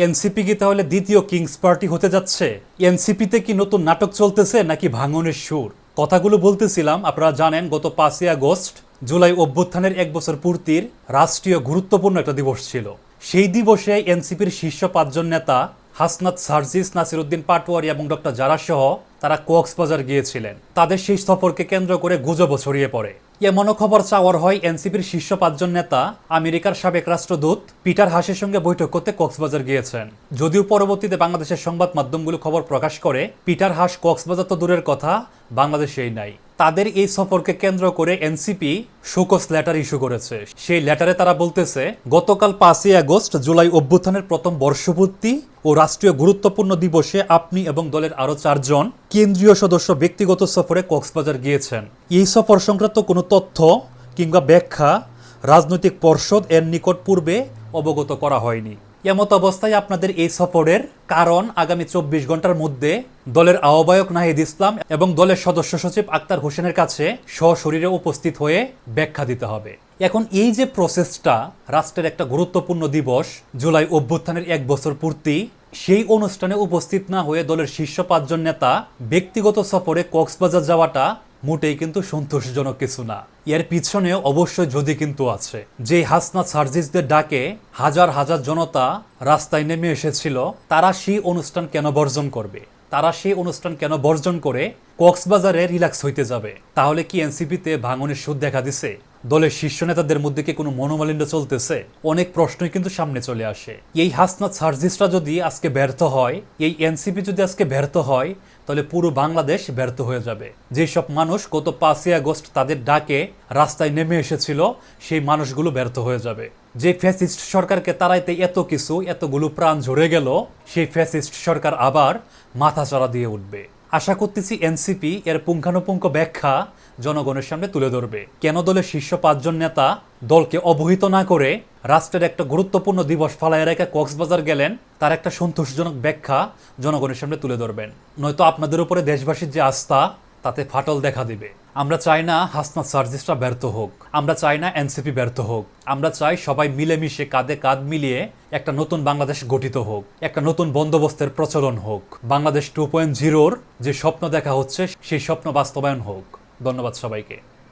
NCP কি তাহলে দ্বিতীয় কিংস পার্টি হতে যাচ্ছে? এনসিপিতে কি নতুন নাটক চলতেছে নাকি ভাঙনের সুর? কথাগুলো বলতেছিলাম, আপনারা জানেন গত 5ই আগস্ট জুলাই অভ্যুত্থানের 1 বছর পূর্তির রাষ্ট্রীয় গুরুত্বপূর্ণ একটা দিবস ছিল। সেই দিবসে এনসিপির শীর্ষ 5জন নেতা হাসনাত সার্জিস, নাসিরউদ্দিন পাটোয়ারি এবং ডক্টর জারা সহ তারা কক্সবাজার গিয়েছিলেন। তাদের সেই সফরকে কেন্দ্র করে গুজবও ছড়িয়ে পড়ে। এমনও খবর চাওয়ার হয় এনসিপির শীর্ষ 5জন নেতা আমেরিকার সাবেক রাষ্ট্রদূত পিটার হাসের সঙ্গে বৈঠক করতে কক্সবাজার গিয়েছেন। যদিও পরবর্তীতে বাংলাদেশের সংবাদ মাধ্যমগুলো খবর প্রকাশ করে পিটার হাস কক্সবাজার তো দূরের কথা, বাংলাদেশেই নাই। তাদের এই সফরকে কেন্দ্র করে এনসিপি শোকজ লেটার ইস্যু করেছে। সেই লেটারে তারা বলতেছে, গতকাল 5ই আগস্ট জুলাই অভ্যুত্থানের প্রথম বর্ষপূর্তি ও রাষ্ট্রীয় গুরুত্বপূর্ণ দিবসে আপনি এবং দলের আরও 4 জন কেন্দ্রীয় সদস্য ব্যক্তিগত সফরে কক্সবাজার গিয়েছেন। এই সফর সংক্রান্ত কোনো তথ্য কিংবা ব্যাখ্যা রাজনৈতিক পর্ষদ এর নিকট পূর্বে অবগত করা হয়নি। এমত অবস্থায় আপনাদের এই সফরের কারণ আগামী 24 ঘন্টার মধ্যে দলের আহ্বায়ক নাহিদ ইসলাম এবং দলের সদস্য সচিব আক্তার হোসেনের কাছে সশরীরে উপস্থিত হয়ে ব্যাখ্যা দিতে হবে। এখন এই যে প্রসেসটা, রাষ্ট্রের একটা গুরুত্বপূর্ণ দিবস জুলাই অভ্যুত্থানের 1 বছর পূর্তি, সেই অনুষ্ঠানে উপস্থিত না হয়ে দলের শীর্ষ 5 জন নেতা ব্যক্তিগত সফরে কক্সবাজার যাওয়াটা মোটেই কিন্তু সন্তোষজনক কিছু না। এর পিছনে অবশ্যই যদি কিন্তু আছে। যে হাসনাত সার্জিসদের ডাকে হাজার হাজার জনতা রাস্তায় নেমে এসেছিল, তারা সেই অনুষ্ঠান কেন বর্জন করবে? তারা সেই অনুষ্ঠান কেন বর্জন করে কক্সবাজারে রিল্যাক্স হইতে যাবে? তাহলে কি এনসিপিতে ভাঙনের সুদ দেখা দিছে? দলের শীর্ষ নেতাদের মধ্যে কি কোনো মনোমালিন্য চলতেছে? অনেক প্রশ্নই কিন্তু সামনে চলে আসে। এই হাসনাত সার্জিসরা যদি আজকে ব্যর্থ হয়, এই এনসিপি যদি আজকে ব্যর্থ হয়, তাহলে পুরো বাংলাদেশ ব্যর্থ হয়ে যাবে। যেসব মানুষ গত 5ই আগস্ট তাদের ডাকে রাস্তায় নেমে এসেছিল, সেই মানুষগুলো ব্যর্থ হয়ে যাবে। যে ফ্যাসিস্ট সরকারকে তাড়াইতে এতগুলো প্রাণ ঝরে গেল, সেই ফ্যাসিস্ট সরকার আবার মাথাচাড়া দিয়ে উঠবে। আশা করতেছি এনসিপি এর পুঙ্খানুপুঙ্খ ব্যাখ্যা জনগণের সামনে তুলে ধরবে। কেন দলের শীর্ষ 5 জন নেতা দলকে অবহিত না করে রাষ্ট্রের একটা গুরুত্বপূর্ণ দিবস ফালায় রেখে কক্সবাজার গেলেন, তার একটা সন্তোষজনক ব্যাখ্যা জনগণের সামনে তুলে ধরবেন। নয়তো আপনাদের উপরে দেশবাসীর যে আস্থা, তাতে ফাটল দেখা দিবে। আমরা চাই না হাসনাত সার্জিসরা ব্যর্থ হোক, আমরা চাই না এনসিপি ব্যর্থ হোক। আমরা চাই সবাই মিলেমিশে কাঁধে কাঁধ মিলিয়ে একটা নতুন বাংলাদেশ গঠিত হোক, একটা নতুন বন্দোবস্তের প্রচলন হোক। বাংলাদেশ 2.0-র যে স্বপ্ন দেখা হচ্ছে, সেই স্বপ্ন বাস্তবায়ন হোক। ধন্যবাদ সবাইকে।